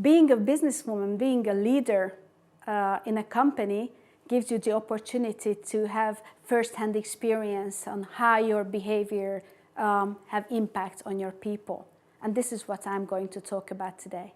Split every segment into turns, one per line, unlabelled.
Being a businesswoman, being a leader in a company gives you the opportunity to have first-hand experience on how your behavior have impact on your people. And this is what I'm going to talk about today.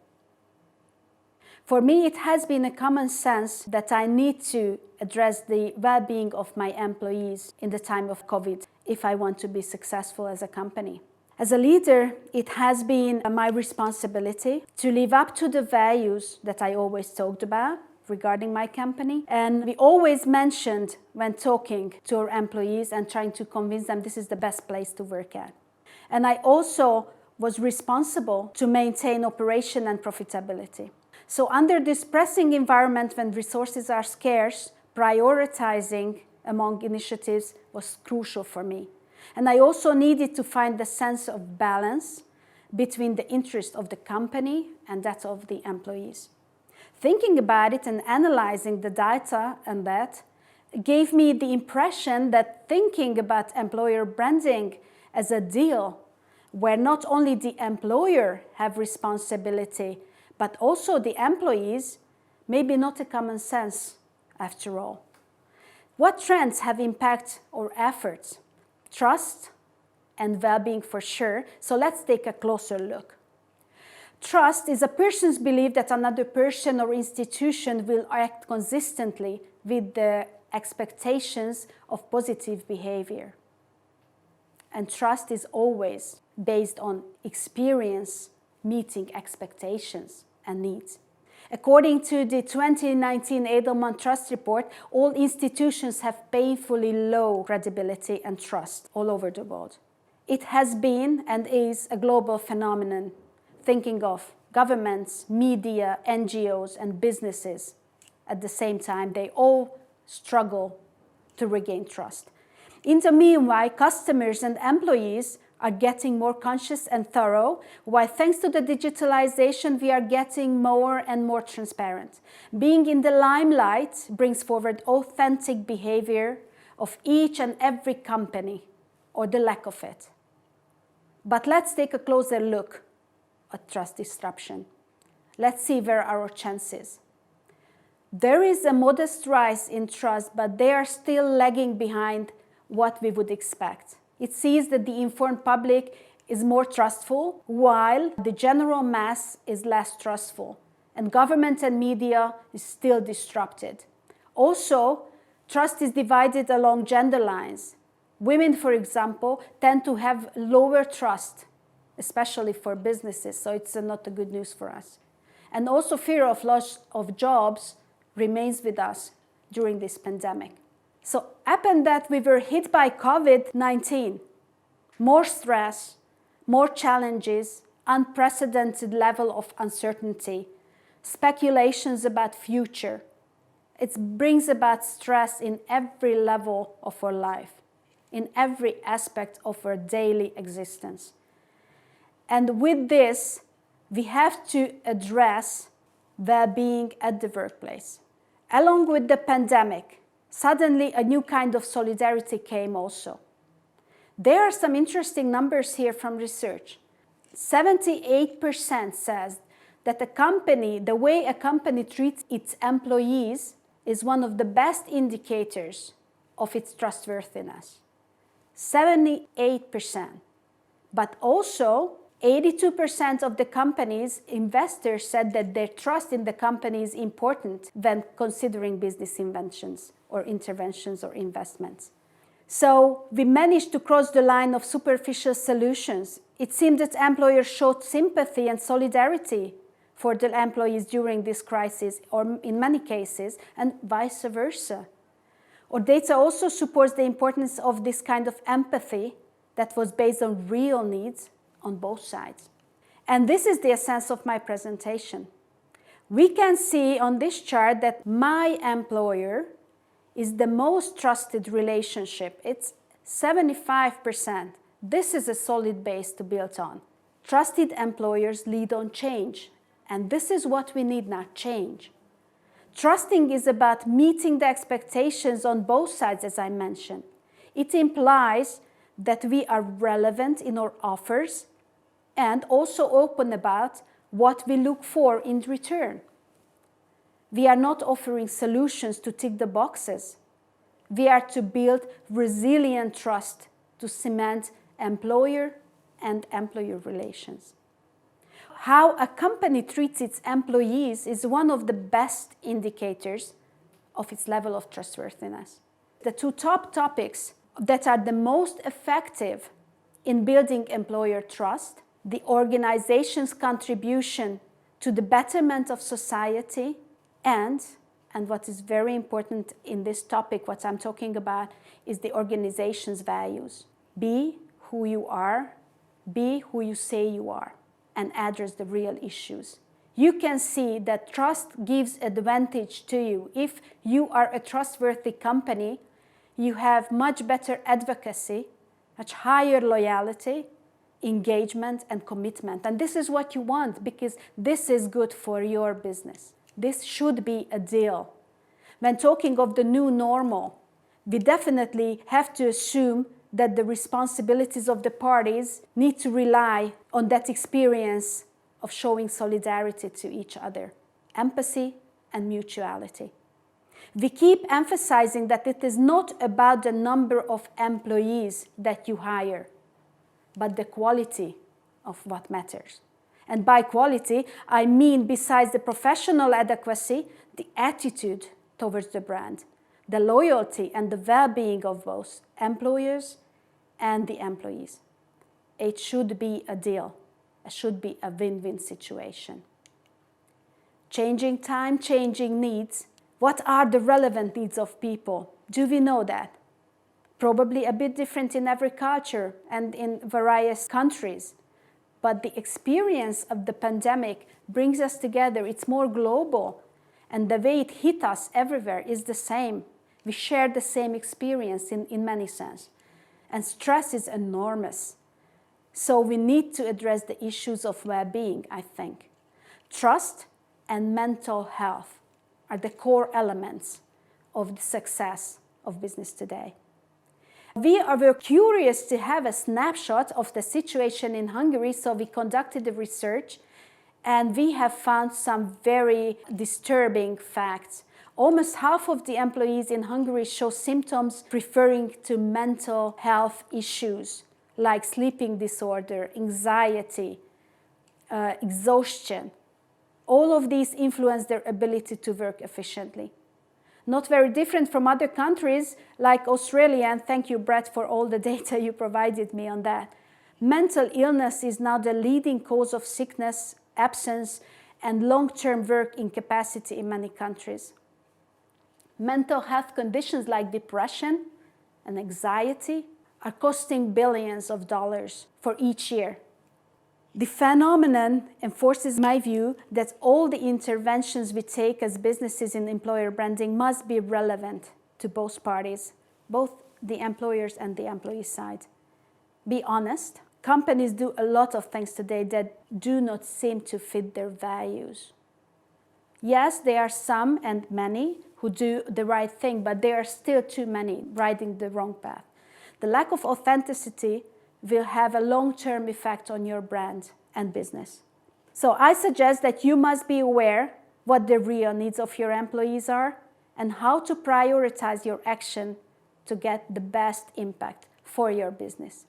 For me, it has been a common sense that I need to address the well-being of my employees in the time of COVID if I want to be successful as a company. As a leader, it has been my responsibility to live up to the values that I always talked about regarding my company. And we always mentioned when talking to our employees and trying to convince them this is the best place to work at. And I also was responsible to maintain operation and profitability. So under this pressing environment when resources are scarce, prioritizing among initiatives was crucial for me. And I also needed to find the sense of balance between the interest of the company and that of the employees. Thinking about it and analyzing the data and that gave me the impression that thinking about employer branding as a deal where not only the employer have responsibility, but also the employees, may be not a common sense after all. What trends have impacted our efforts? Trust and well-being for sure. So let's take a closer look. Trust is a person's belief that another person or institution will act consistently with the expectations of positive behavior. And trust is always based on experience meeting expectations and needs. According to the 2019 Edelman Trust Report, all institutions have painfully low credibility and trust all over the world. It has been and is a global phenomenon. Thinking of governments, media, NGOs, and businesses at the same time, they all struggle to regain trust. In the meanwhile, customers and employees are getting more conscious and thorough, while thanks to the digitalization, we are getting more and more transparent. Being in the limelight brings forward authentic behavior of each and every company, or the lack of it. But let's take a closer look at trust disruption. Let's see where are our chances. There is a modest rise in trust, but they are still lagging behind what we would expect. It sees that the informed public is more trustful, while the general mass is less trustful, and government and media is still disrupted. Also, trust is divided along gender lines. Women, for example, tend to have lower trust, especially for businesses, so it's not a good news for us. And also fear of loss of jobs remains with us during this pandemic. So happened that we were hit by COVID-19. More stress, more challenges, unprecedented level of uncertainty, speculations about future. It brings about stress in every level of our life, in every aspect of our daily existence. And with this, we have to address well-being at the workplace. Along with the pandemic, suddenly a new kind of solidarity came also. There are some interesting numbers here from research. 78% says that the way a company treats its employees is one of the best indicators of its trustworthiness. 78%. But also, 82% of the company's investors said that their trust in the company is important when considering business interventions or investments. So we managed to cross the line of superficial solutions. It seemed that employers showed sympathy and solidarity for their employees during this crisis, or in many cases, and vice versa. Our data also supports the importance of this kind of empathy that was based on real needs on both sides. And this is the essence of my presentation. We can see on this chart that my employer is the most trusted relationship. It's 75%. This is a solid base to build on. Trusted employers lead on change. And this is what we need now, change. Trusting is about meeting the expectations on both sides, as I mentioned. It implies that we are relevant in our offers and also open about what we look for in return. We are not offering solutions to tick the boxes. We are to build resilient trust to cement employer and employer relations. How a company treats its employees is one of the best indicators of its level of trustworthiness. The two top topics that are the most effective in building employer trust, the organization's contribution to the betterment of society, and what is very important in this topic, what I'm talking about, is the organization's values. Be who you are, be who you say you are, and address the real issues. You can see that trust gives advantage to you. If you are a trustworthy company, you have much better advocacy, much higher loyalty, engagement, and commitment. And this is what you want, because this is good for your business. This should be a deal. When talking of the new normal, we definitely have to assume that the responsibilities of the parties need to rely on that experience of showing solidarity to each other, empathy and mutuality. We keep emphasizing that it is not about the number of employees that you hire, but the quality of what matters. And by quality, I mean besides the professional adequacy, the attitude towards the brand, the loyalty and the well-being of both employers and the employees. It should be a deal. It should be a win-win situation. Changing time, changing needs. What are the relevant needs of people? Do we know that? Probably a bit different in every culture and in various countries. But the experience of the pandemic brings us together. It's more global. And the way it hit us everywhere is the same. We share the same experience in many sense. And stress is enormous. So we need to address the issues of well-being, I think. Trust and mental health are the core elements of the success of business today. We were curious to have a snapshot of the situation in Hungary, so we conducted the research, and we have found some very disturbing facts. Almost half of the employees in Hungary show symptoms referring to mental health issues, like sleeping disorder, anxiety, exhaustion. All of these influence their ability to work efficiently. Not very different from other countries like Australia, and thank you, Brett, for all the data you provided me on that. Mental illness is now the leading cause of sickness, absence, and long-term work incapacity in many countries. Mental health conditions like depression and anxiety are costing billions of dollars for each year. The phenomenon enforces my view that all the interventions we take as businesses in employer branding must be relevant to both parties, both the employers and the employee side. Be honest, companies do a lot of things today that do not seem to fit their values. Yes, there are some and many who do the right thing, but there are still too many riding the wrong path. The lack of authenticity will have a long-term effect on your brand and business. So I suggest that you must be aware what the real needs of your employees are and how to prioritize your action to get the best impact for your business.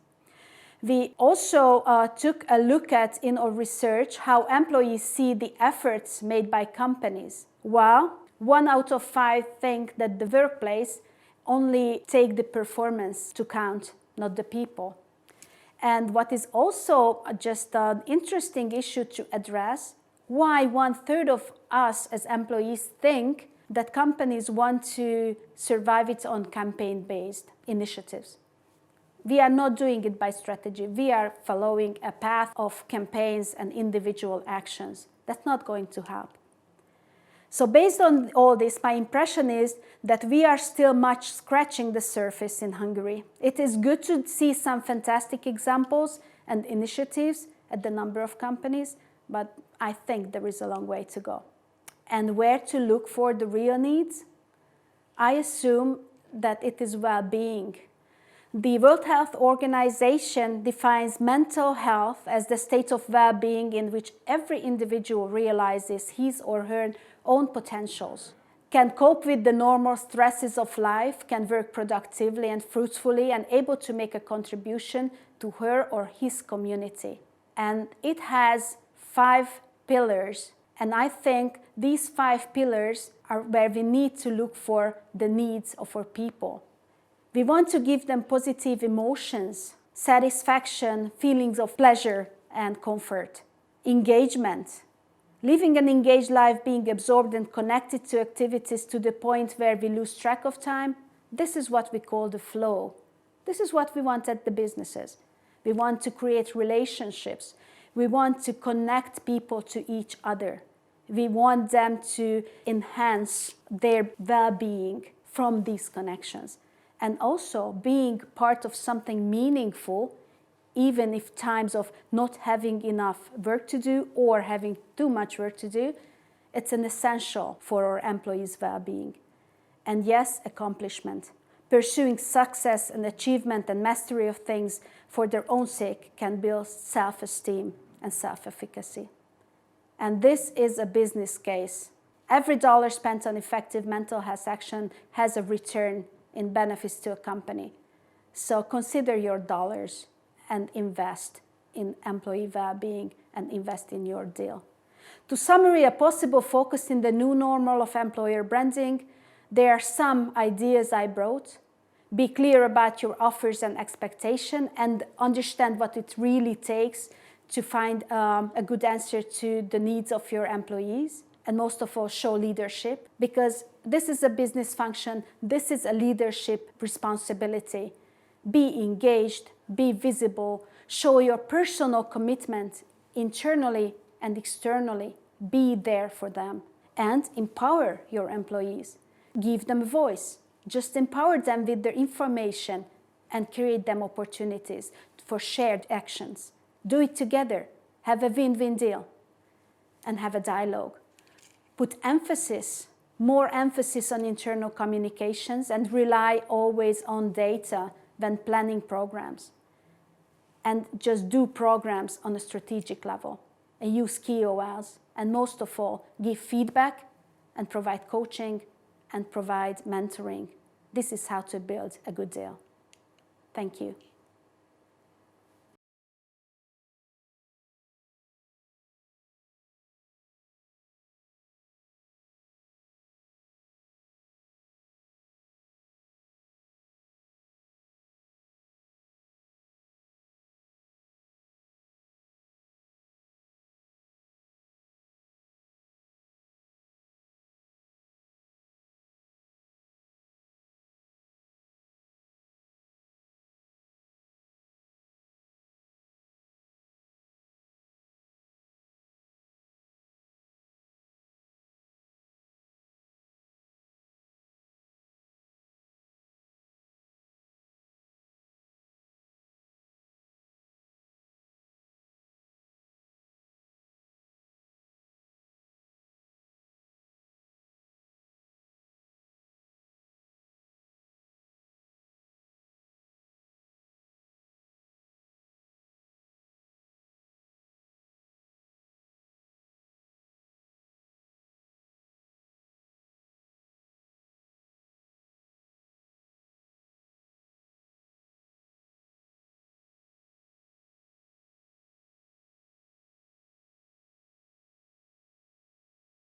We also took a look at, in our research, how employees see the efforts made by companies. Well, 1 out of 5 think that the workplace only take the performance to count, not the people. And what is also just an interesting issue to address, why 1/3 of us as employees think that companies want to survive it on campaign-based initiatives. We are not doing it by strategy. We are following a path of campaigns and individual actions. That's not going to help. So based on all this, my impression is that we are still much scratching the surface in Hungary. It is good to see some fantastic examples and initiatives at the number of companies, but I think there is a long way to go. And where to look for the real needs? I assume that it is well-being. The World Health Organization defines mental health as the state of well-being in which every individual realizes his or her own potentials, can cope with the normal stresses of life, can work productively and fruitfully, and able to make a contribution to her or his community. And it has 5 pillars, and I think these 5 pillars are where we need to look for the needs of our people. We want to give them positive emotions, satisfaction, feelings of pleasure and comfort, engagement, living an engaged life, being absorbed and connected to activities to the point where we lose track of time. This is what we call the flow. This is what we want at the businesses. We want to create relationships. We want to connect people to each other. We want them to enhance their well-being from these connections. And also being part of something meaningful, even if times of not having enough work to do or having too much work to do, it's an essential for our employees' well-being. And yes, accomplishment. Pursuing success and achievement and mastery of things for their own sake can build self-esteem and self-efficacy. And this is a business case. Every dollar spent on effective mental health action has a return in benefits to a company. So consider your dollars and invest in employee well-being and invest in your deal. To summarize a possible focus in the new normal of employer branding, there are some ideas I brought. Be clear about your offers and expectation and understand what it really takes to find a good answer to the needs of your employees. And most of all, show leadership, because this is a business function, this is a leadership responsibility. Be engaged, be visible, show your personal commitment internally and externally. Be there for them and empower your employees. Give them a voice. Just empower them with their information and create them opportunities for shared actions. Do it together. Have a win-win deal and have a dialogue. Put emphasis, more emphasis on internal communications and rely always on data when planning programs. And just do programs on a strategic level and use KOLs. And most of all, give feedback and provide coaching and provide mentoring. This is how to build a good deal. Thank you.